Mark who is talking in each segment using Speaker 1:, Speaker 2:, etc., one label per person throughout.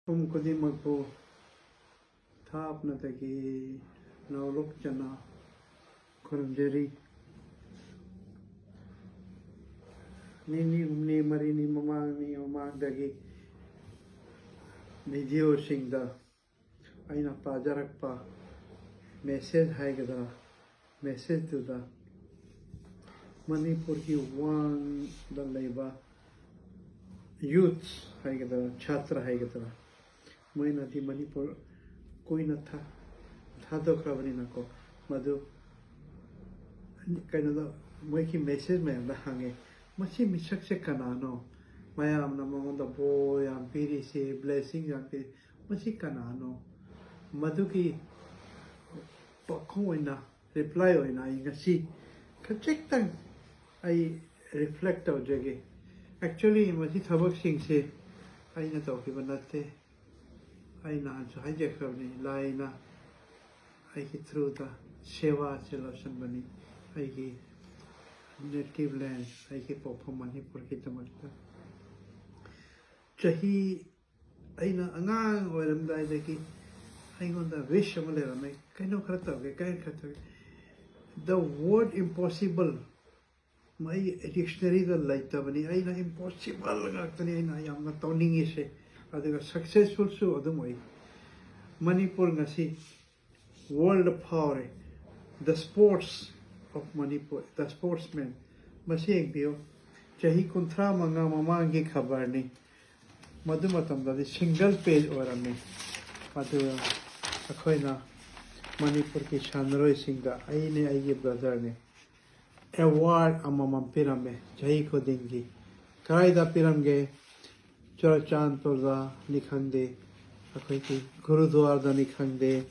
Speaker 1: Kudimako Tapnataki Naulukjana Kuranderi Nini Marini Mamang Dagi Video Singda Aina Pajarakpa Message Haigada Message to the Manipur ki one the leibak youths Haigada Chatra Haigada Moina di Manipur Koina Thado Kravanako Madu Canada Moiki message me the hange Machi Mishak Kanano Mayam Namon the boy and Piri say blessing and Piri Machi Kanano Maduki Pakoina reply in I ingasi Kachektan I reflect of Jaggy. Actually, Machi Tabak Sing say I not talk even that day. I not hijack of me, Laina. I get through the Sheva selection money. I get native land. I get pop money for Kitamata. Chahi Aina Anang or am Daki. I on the wish of Malay, kind of Krata, the word impossible. My dictionary the light of any impossible. I am not turning it. Are they successful so other way? Manipur Nasi world power, the sports of Manipur, the sportsmen. Masing Bio Chahi Kuntra Manga Mamangi Kabarni Madumatam, the single page or a me. Madu Akoina Manipur ki Chandroi Singa, Aine Aye brother. Award amamam pirame jahi ko dengi kaida piramge chora chand torda nikhande akhoi ki gurudwar da nikhande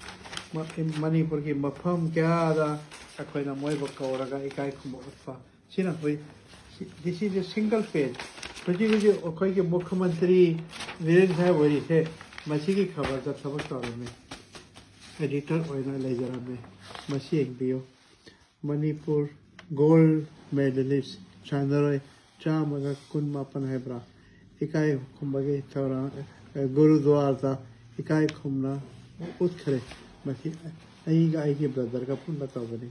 Speaker 1: Manipur ki mafam kya da akhoi na moi bakauraga ikai khumotfa sina hoi this is a single page praji akhoi ki mukhyamantri Viren Sahib wari the machi ki khabar da sabak tarame editor oina lejara me machi ekbio Manipur gold medalist Chandroy Chamaga Kunmapan Hebra Ikai Kumbagi Tara Gurudwara Ikai Kumna Utkare Maki Aigi brother Kapunda Tabani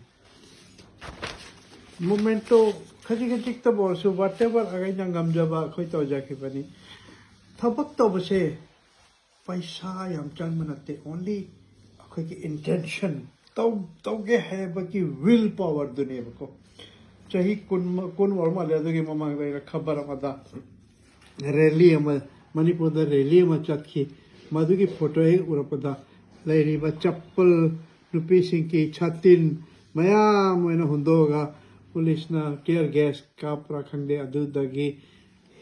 Speaker 1: Momento Kajik the boss, so whatever Agangam Java Koito Jakipani Tabak Tabase Paisa Yam Chanmanate only a quick intention. Tauge have a willpower dunia ko. Chahi kun warma ledogi mamang da khabar amada rally ama Manipur da rally ama chatki madugi photo e urapada lairi ba chappal rupi sing ki chatin maya moina hundoga police na tear gas kap rakhande adu dagi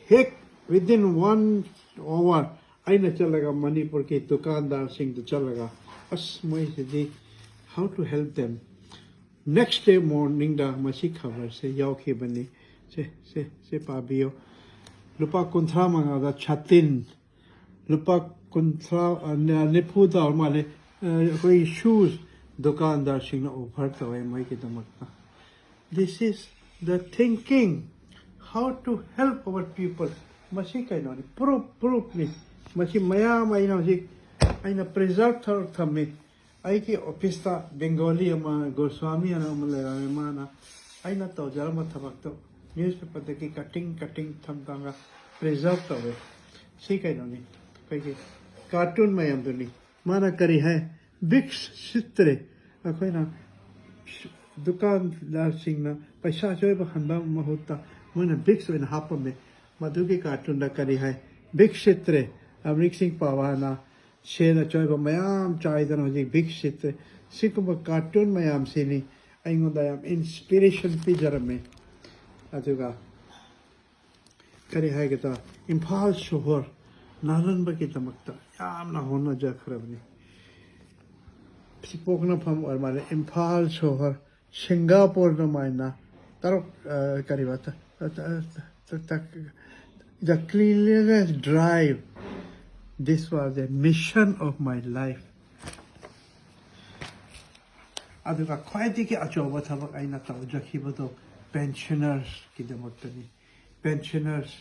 Speaker 1: hek within 1 hour aina chalaga Manipur ki dukandar sing to chalaga as moi sidi how to help them. Next day morning, da masi cover say yauki bani say pabio lupa kuntra manga da chatin lupa kuntra nepu da male koi shoes dukandar sing na offer ta hai mai ki damakta. This is the thinking how to help our people. Masi kai no proof ni masi maya mai no si aina preserve thar thamme Aiki opista Bengali ama Goswami ana Malayala mana aina to jarma thabakto newspaper deki cutting thamdanga preserve to see kai no ni kai cartoon mayam duni mana kari hai big chitre akoi na dukandar sing na paisa choi ba hanba mahutta mana big so in hapa me maduki cartoon da kari hai big chitre Amrik S Pahwa na Shena Choiba Mayam Chaidan Hoji big shit Sikuma cartoon Mayam Sini Aingodayam inspiration pijarame Aduga Kari Hagata Impal Shohor Naran Bakita Makta Yam Nahona Jakrabni Sipokna Pam or Male Impal Shohor Singapore Namaina Tarok Karivata the cleanliness drive. This was the mission of my life. Aduga kwaiti ki achoba thabak aina tawjakhi bado pensioners ki damatani pensioners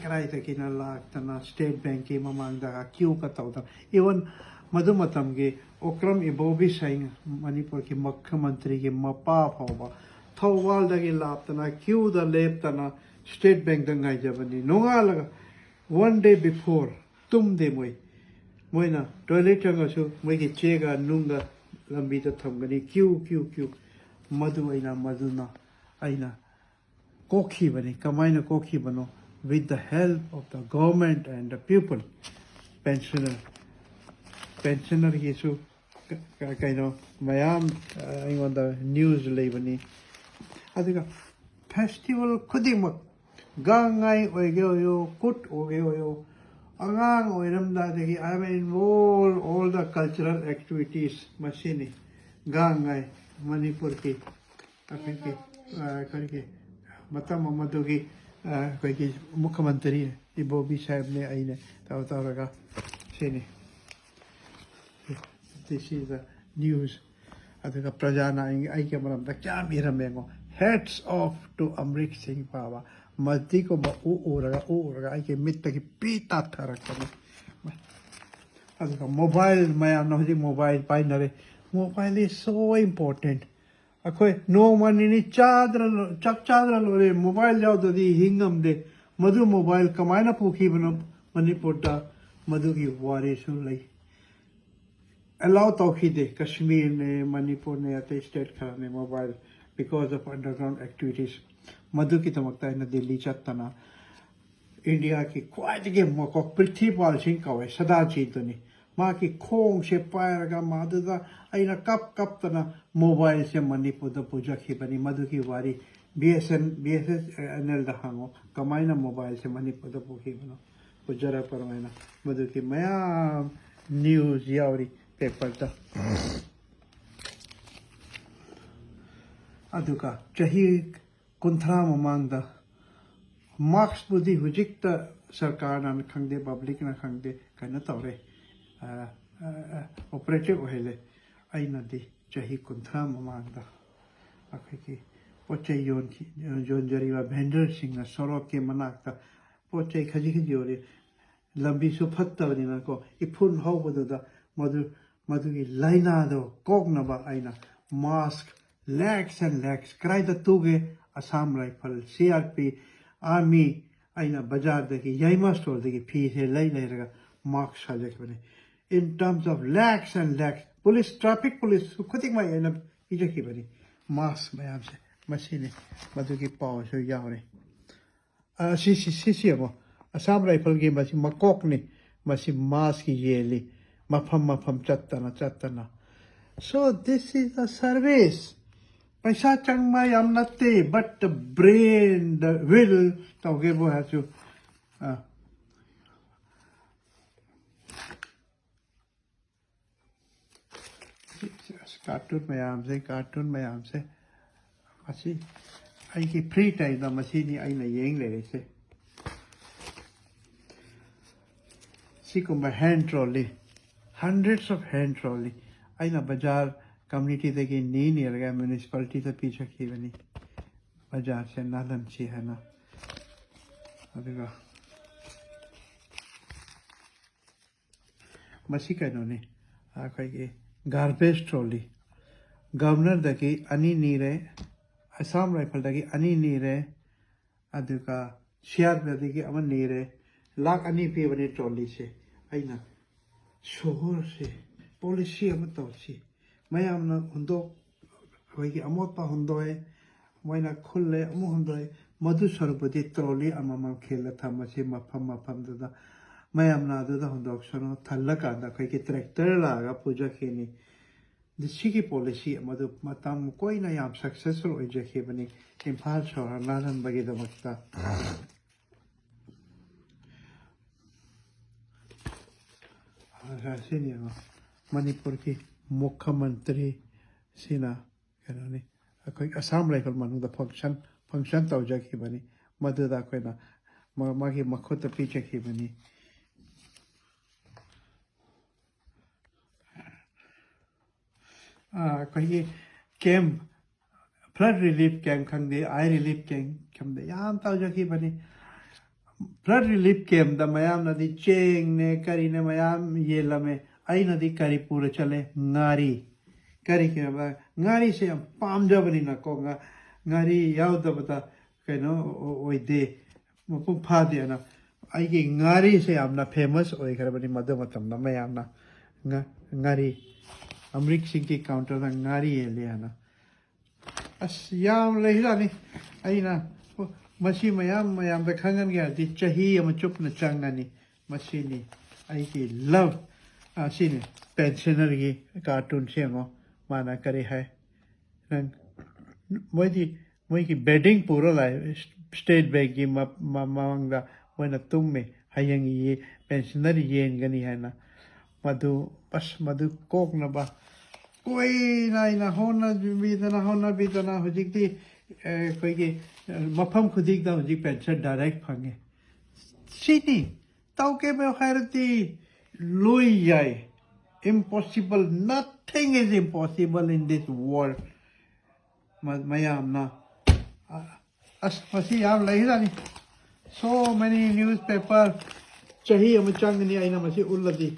Speaker 1: cry the kina laktana state bank ki mamang da queue ka tawda even madu matam ge okram ibobi saing Manipur ki mukhyamantri ki mapa phawba thawal da gi laptana queue da leptana state bank da ngai jabani nonga laga one day before tum de moina toilet changa su moi ki chega nunga lambi da thamgani queue madu aina kokhi bani kamaina kokhi bano with the help of the government and the people pensioner yesu kaino mayam on the news lebani adiga festival khudimak gangai oige yo kut oge yo angang oiram da degi I am involved all the cultural activities machine gangai Manipur ki apike karike matam madugi koi mukhyamantri ibobi sahib ne aine tawraga sini this is the news adega prajana ai ke maram da kya miramengo hats off to Amrik S Pahwa mati ko ba uraga ai ke mitta ki pita tharakani adega mobile maya no mobile painare mobile is so important akhoi no money ni chadra lore mobile jaw dadi hingam de madu mobile kamaina pukhi bano Manipur da madu ki wari su lai allow tawhi de Kashmir ne Manipur ne ate state khara ne mobile because of underground activities madu ki tamakta ina Delhi chattana India ki khwaidagi mokok prithipal sing kawai sada chidani ma ki khong se pairaga maduda aina kap tana mobile se Manipur da puja khibani madu ki wari BSNL da hango kamaina mobile se Manipur da pukhi bano pujara parmaina madu ki maya news yauri paper da aduka chahi kunthra mamang da marks budi hujikta sarkar na khangde public na khangde kana tawre operative ohele aina di chahi kunthra mamang da akhiki poche yon jariwa vendor sing na sorok ke manakta poche khaji ore lambi su phatta bani na ko ipun ho bodu da madu ki laina do kokna ba aina mask lakhs and lakhs krai da tuge Assam rifle CRP army aina bazar de ki yaima store de ki phi se lai raga marks sajak bane in terms of lakhs and lakhs police traffic police khudik mai aina ije ki bani mask mayam se machine madu ki paw so yaure si amo Assam rifle ki masi makok ni masi mask ki yeli mafam chattana so this is a service paisa changma yam natte but the brain the will tawgebo has to cartoon mayam se asi ai ki free time da machine ai na yeng le se sikumba hand trolley hundreds of hand trolley aina bazar community de ki ni raga municipality ta picha ki bani bazar se nalan chi hai na adiga masika no ne akai ki garbage trolley governor da ki ani ni re Assam rifle da ki ani ni re adiga share da ki aman ni re lakh ani pe bani trolley se aina shohor se policy amatosi mayamna hundo hoigi amot pa hundoe moina khulle amu hundoe madu sarupati trolley amama khela thamasi mafam da mayamna da hundok sono thallaka da kai ki tractor la ga puja khini dishiki policy madu matam koina yam successful oje khibani imphal shahar nalan bagi da makta sini Manipur ki mukhyamantri sina kanani akoi Assam rifle manu da function tawja ki bani madu da koina magi makhota piche ki bani koi camp flood relief camp khangde eye relief camp de yam tawja ki bani flood relief camp द मयाम नदी चेंग ने करी ने मयाम ये लमे आई नदी करी पूरे चले नारी करी के नारी से पाम जबनी न को नारी याव द बता कनो ओई दे मपु फा दे ना आई के नारी से आमना फेमस ओई कर बनी मदो मतम न मयाम ना नारी अमरिक सिंह की काउंटर द नारी ये ले ना अस याम ले जानी आई ना मसी मयाम मयाम द खंगन गया दी चही हम चुप न चंगनी मसी नी आई की लव आसिने पेंशनर की कार्टून से मो माना करे है रंग मोई की बेडिंग पूरा लाए स्टेट बैंक की मांगदा वना तुम में हयंग ये पेंशनर येन गनी है ना मधु बस मधु कोक न बा कोई ना होना बीतना हुजिकती कोई की मफम खुदिक दा हुजिक पेंशन डायरेक्ट फंगे सीनी ताउके में खैरती लुई जाए impossible nothing is impossible in this world mayam na as masi yam lai rani so many newspaper chahi am chang ni aina masi ulladi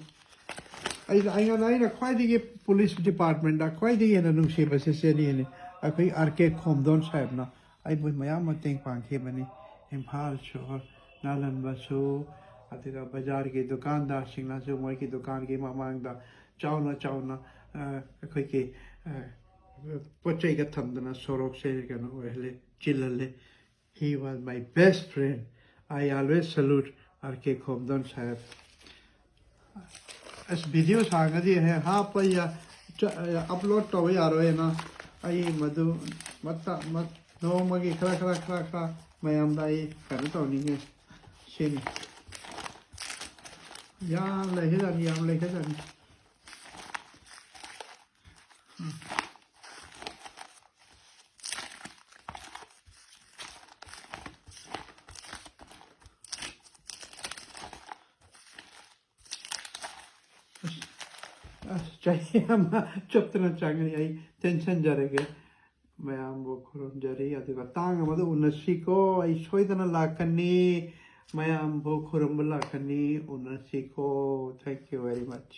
Speaker 1: aina khwai dige police department da khwai dige na nungse base se ni ne akai rk khomdon sahib na ai boi mayam mateng pang ke bani imphal shor nalan basu अतिगा बाजार के दुकानदार सिंगना से मोई की दुकान के मांग दा चावना कोई के पोचे का थंदना सोरोक से कनो वहले चिल्लले he was my best friend I always salute RK Khomdon साहब इस वीडियो सांगा दी है हाँ पर या अपलोड तो भी आ रहा है ना आई मधु मत नो मगी खरा मैं हम दाई करने तो नहीं है शेनी याम लेके जानी चाहिए हम चुपतना चांगनी आई टेंशन जरेगे मैं हम वो खुरम जरी या तो तांग मधु उन्नसी को आई सोईतना लाकनी मैं हम वो खुरम लाकनी उन्नसी को थैंक यू वेरी मच